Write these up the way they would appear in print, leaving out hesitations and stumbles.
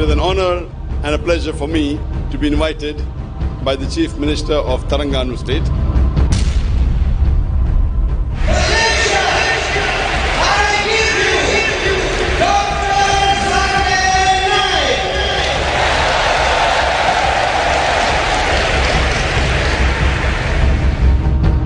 is an honor and a pleasure for me to be invited by the Chief Minister of Telangana State.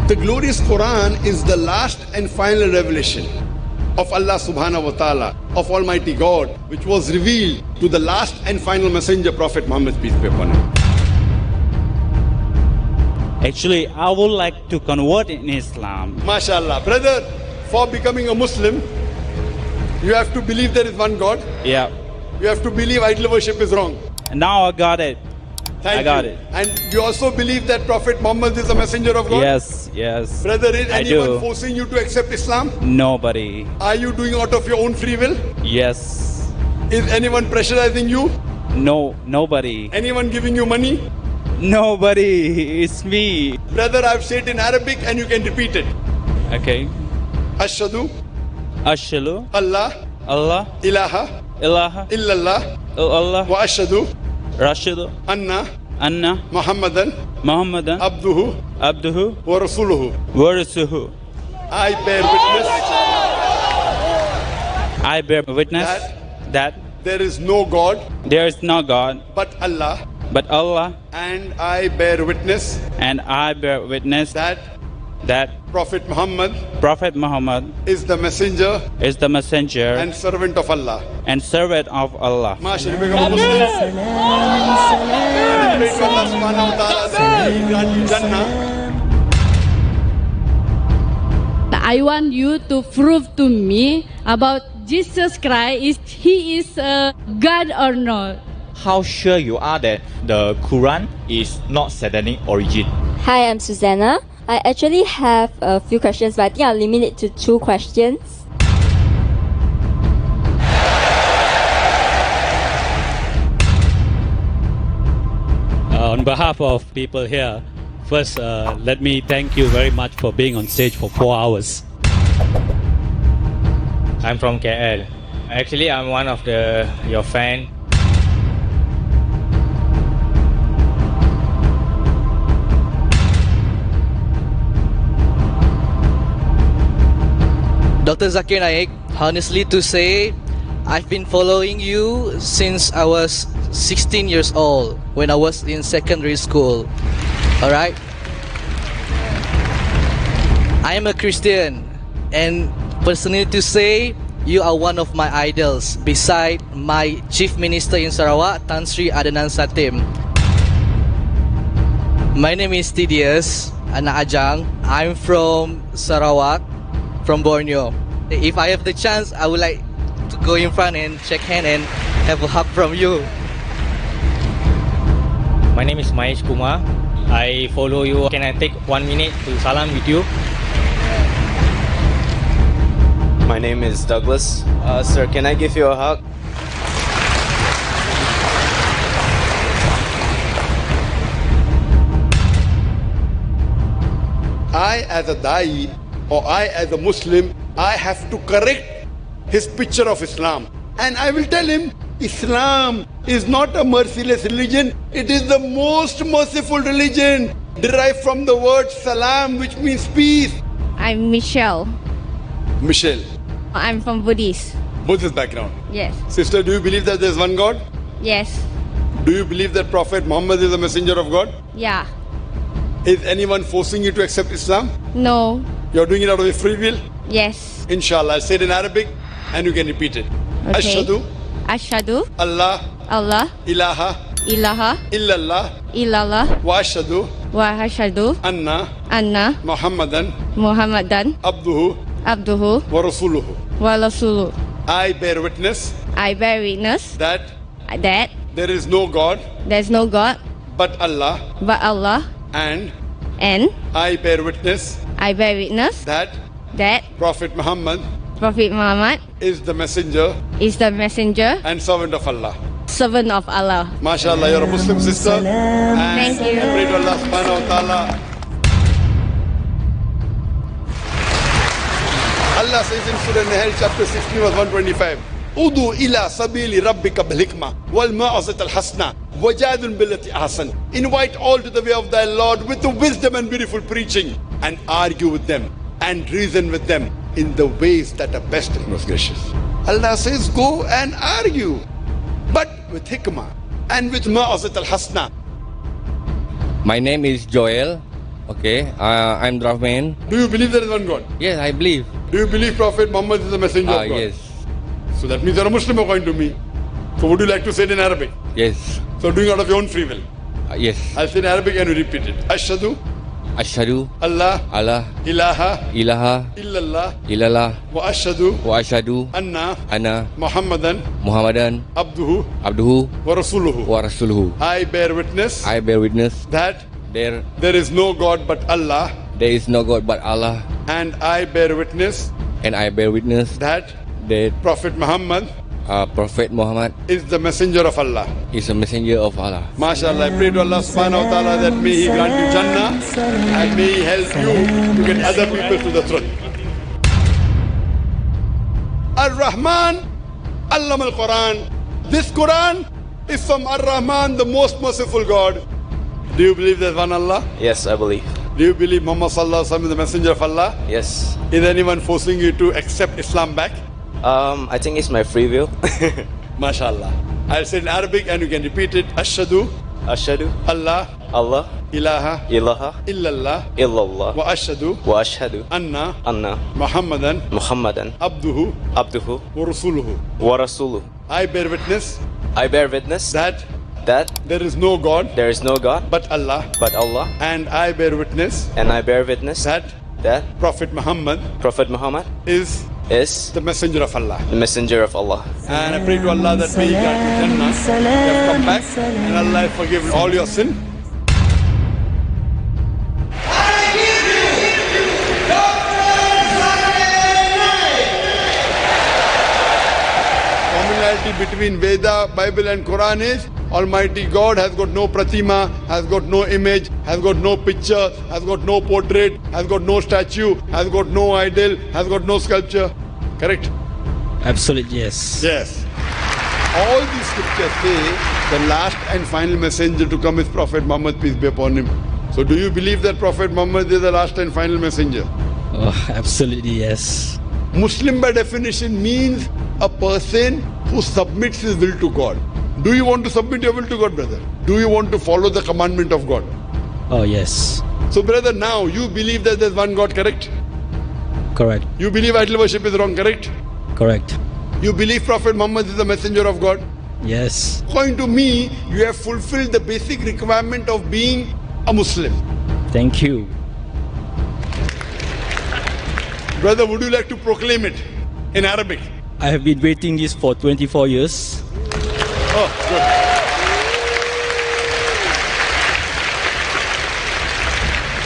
The glorious Quran is the last and final revelation of Allah subhanahu wa ta'ala, of Almighty God, which was revealed to the last and final messenger, Prophet Muhammad, peace be upon him. Actually, I would like to convert in Islam. MashaAllah. Brother, for becoming a Muslim, you have to believe there is one God. Yeah. You have to believe idol worship is wrong. Now I got it. Thank I got you. it. And you also believe that Prophet Muhammad is a messenger of God? Yes, yes. Brother, is I anyone do. forcing you to accept Islam? Nobody. Are you doing out of your own free will? Yes. Is anyone pressurizing you? No, nobody. Anyone giving you money? Nobody. It's me. Brother, I've said it in Arabic and you can repeat it. Okay. Ashhadu Ashhadu Allah Allah ilaha ilaha illallah illallah wa ashhadu Rashidu anna Anna Muhammadan Muhammadan abduhu Abduhu wa rasuluhu. wa Rasuluhu. I bear witness I bear witness that there is no God there is no God but Allah, but Allah, and I bear witness and I bear witness that that Prophet Muhammad Prophet Muhammad is the messenger is the messenger and servant of Allah. and servant of Allah. Masha, you become a Muslim. And pray to Allah subhanahu wa ta'ala that He grant you Jannah. I want you to prove to me about Jesus Christ, He is a God or not. How sure you are that the Quran is not satanic origin? Hi, I'm Susanna. I actually have a few questions, but I think I'll limit it to 2 questions. On behalf of people here, first let me thank you very much for being on stage for 4 hours. I'm from KL. Actually, I'm one of your fan. Dr. Zakir Naik, honestly to say, I've been following you since I was 16 years old when I was in secondary school. Alright? I am a Christian, and personally to say, you are one of my idols beside my Chief Minister in Sarawak, Tan Sri Adnan Satim. My name is Tidius Anak Ajang. I'm from Sarawak, from Borneo. If I have the chance, I would like to go in front and shake hand and have a hug from you. My name is Mahesh Kumar. I follow you. Can I take 1 minute to salam with you? My name is Douglas. Sir, can I give you a hug? I as a Da'i or I as a Muslim, I have to correct his picture of Islam. And I will tell him, Islam is not a merciless religion. It is the most merciful religion, derived from the word salam, which means peace. I'm Michelle. Michelle, I'm from Buddhist. Buddhist background. Yes. Sister, do you believe that there is one God? Yes. Do you believe that Prophet Muhammad is a messenger of God? Yeah. Is anyone forcing you to accept Islam? No. You're doing it out of your free will? Yes. Inshallah. I'll say it in Arabic and you can repeat it. Okay. Ashhadu Ashhadu Allah Allah ilaha ilaha illallah illallah wa ashhadu wa ashhadu anna anna Muhammadan Muhammadan abduhu abduhu wa rasuluhu. wa rasuluh. I bear witness I bear witness that that there is no God there's no God but Allah, but Allah, and and I bear witness I bear witness that that Prophet Muhammad Prophet Muhammad is the messenger is the messenger, and servant of Allah. servant of Allah. MashaAllah, you're a Muslim sister. And Thank you. I pray to Allah subhanahu wa ta'ala. Allah says in Surah Nahl chapter 16 verse 125, Udu ila sabili rabbika bil hikmah wal ma'azat al hasna wajadun billati ahsan. Invite all to the way of thy Lord with the wisdom and beautiful preaching, and argue with them and reason with them in the ways that are best and most gracious. Allah says, go and argue, but with hikmah and with ma'azat al hasna. My name is Joel. Okay, I'm Drahman. Do you believe there is one God? Yes, I believe. Do you believe Prophet Muhammad is the messenger of God? Yes. So that means you're a Muslim according to me. So would you like to say it in Arabic? Yes. So doing out of your own free will. Yes. I'll say in Arabic and you repeat it. Ashhadu Ashhadu Allah Allah ilaha ilaha illallah illallah wa ashhadu wa ashhadu anna anna Muhammadan Muhammadan abduhu abduhu wa rasuluhu. wa rasuluhu. I bear witness I bear witness that there is no God but Allah, is no God but Allah, and I bear witness and I bear witness that that Prophet Muhammad Prophet Muhammad is the messenger of Allah. is a messenger of Allah. MashaAllah, I pray to Allah subhanahu wa ta'ala that may He grant you Jannah and may He help you to get other people to the truth. Ar-Rahman, Allama al-Quran. This Quran is from Ar-Rahman, the most merciful God. Do you believe there's one Allah? Yes, I believe. Do you believe Muhammad sallallahu alaihi wasallam is the messenger of Allah? Yes. Is anyone forcing you to accept Islam back? I think it's my free will. MashaAllah. I'll say in Arabic and you can repeat it. Ashhadu Ashhadu Allah Allah ilaha ilaha illallah illallah wa ashhadu wa ashhadu anna anna Muhammadan Muhammadan abduhu abduhu wa rasuluhu. wa rasuluhu. I bear witness I bear witness that that there is no God there is no God but Allah, but Allah, and I bear witness and I bear witness that that Prophet Muhammad Prophet Muhammad is is the messenger of Allah. the messenger of Allah. And I pray to Allah that may He grant you Jannah. You have come back and Allah has forgiven all your sin. Commonality between Veda, Bible and Quran is Almighty God has got no pratima, has got no image, has got no picture, has got no portrait, has got no statue, has got no idol, has got no sculpture. Correct? Absolutely, yes. Yes. All these scriptures say the last and final messenger to come is Prophet Muhammad, peace be upon him. So do you believe that Prophet Muhammad is the last and final messenger? Oh, absolutely, yes. Muslim by definition means a person who submits his will to God. Do you want to submit your will to God, brother? Do you want to follow the commandment of God? Oh, yes. So brother, now you believe that there's one God, correct? Correct. You believe idol worship is wrong, correct? Correct. You believe Prophet Muhammad is the messenger of God? Yes. According to me, you have fulfilled the basic requirement of being a Muslim. Thank you. Brother, would you like to proclaim it in Arabic? I have been waiting this for 24 years. Oh, good.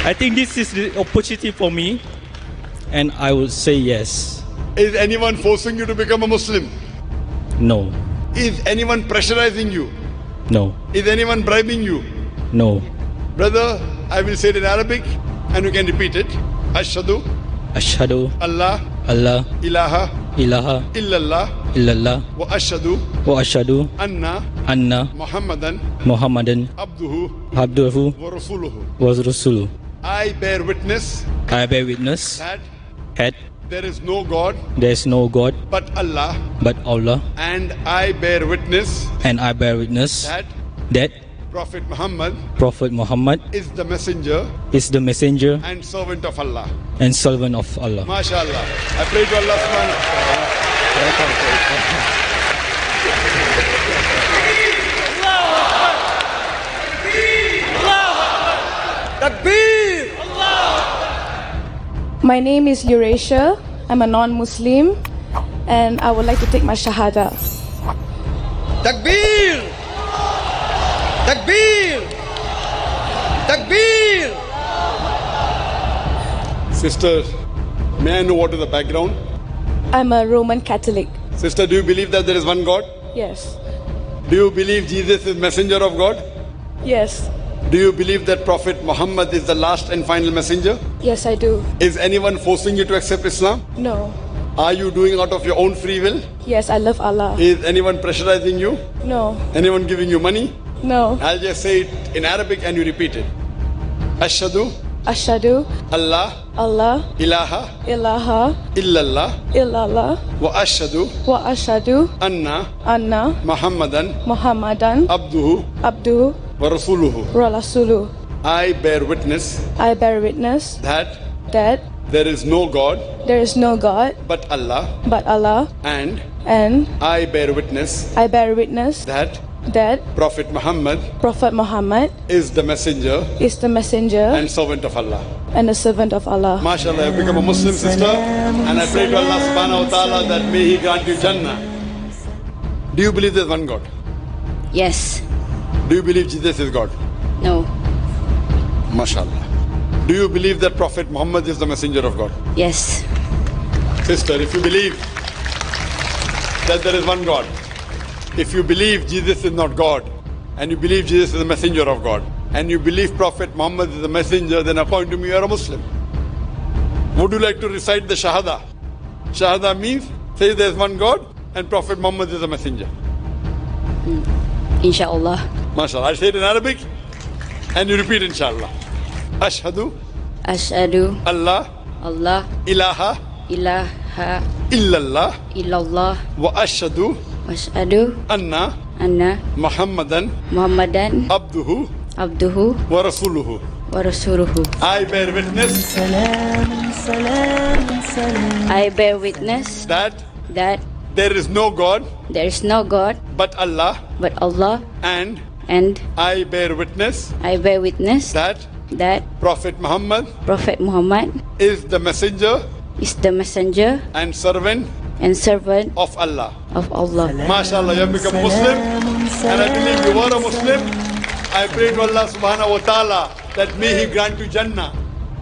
I think this is the opportunity for me, and I would say yes. Is anyone forcing you to become a Muslim? No. Is anyone pressurizing you? No. Is anyone bribing you? No. Brother, I will say it in Arabic and you can repeat it. Ashhadu Ashhadu Allah Allah ilaha ilaha illallah illallah wa ashhadu wa ashhadu anna anna Muhammadan Muhammadan abduhu abduhu wa rasuluhu. wa rasuluhu. I bear witness I bear witness that that there is no God there is no God but Allah, but Allah, and I bear witness and I bear witness that Prophet Muhammad Prophet Muhammad is the messenger is the messenger and servant of Allah. and servant of Allah. MashaAllah. I pray to Allah subhanahu wa ta'ala. Takbir! My name is Eurasia. I'm a non-Muslim and I would like to take my Shahada. Takbir! Takbir! Takbir! Sisters, may I know what is the background? I'm a Roman Catholic. Sister, do you believe that there is one God? Yes. Do you believe Jesus is messenger of God? Yes. Do you believe that Prophet Muhammad is the last and final messenger? Yes, I do. Is anyone forcing you to accept Islam? No. Are you doing out of your own free will? Yes, I love Allah. Is anyone pressurizing you? No, Anyone giving you money? no. I'll just say it in Arabic and you repeat it. Ashhadu Ashhadu Allah Allah ilaha ilaha illallah illallah wa ashhadu wa ashhadu anna anna Muhammadan Muhammadan abduhu abduhu wa rasuluhu. wa rasuluhu. I bear witness I bear witness that that there is no God there is no God but Allah, but Allah, and and I bear witness I bear witness that that Prophet Muhammad Prophet Muhammad is the messenger is the messenger and servant of Allah. and the servant of Allah. MashaAllah, you have become a Muslim sister, and I pray to Allah subhanahu wa ta'ala that may He grant you Jannah. Do you believe there's one God? Yes. Do you believe Jesus is God? No. MashaAllah. Do you believe that Prophet Muhammad is the messenger of God? Yes. Sister, if you believe that there is one God, if you believe Jesus is not God, and you believe Jesus is the messenger of God, and you believe Prophet Muhammad is the messenger, then according to me you are a Muslim. Would you like to recite the Shahada? Shahada means, say there is one God and Prophet Muhammad is a messenger. Inshallah. MashaAllah. I say it in Arabic and you repeat inshallah. Ashhadu Ashhadu Allah Allah ilaha ilaha illallah illallah wa ashhadu wa ashhadu anna anna Muhammadan Muhammadan abduhu abduhu wa rasuluhu. wa rasuluhu. I bear witness I bear witness that that there is no God there is no God but Allah, but Allah, and and I bear witness I bear witness that that Prophet Muhammad Prophet Muhammad is the messenger is the messenger and servant and servant of Allah. of Allah. MashaAllah, you have become a Muslim, and I believe you are a Muslim. I pray to Allah subhanahu wa ta'ala that may He grant you Jannah.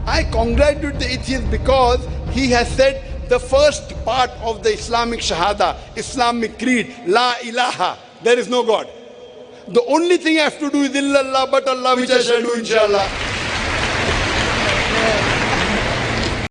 I congratulate the atheist because he has said the first part of the Islamic Shahada, Islamic creed, La ilaha, there is no God. The only thing I have to do is illallah but Allah, which I shall do inshallah.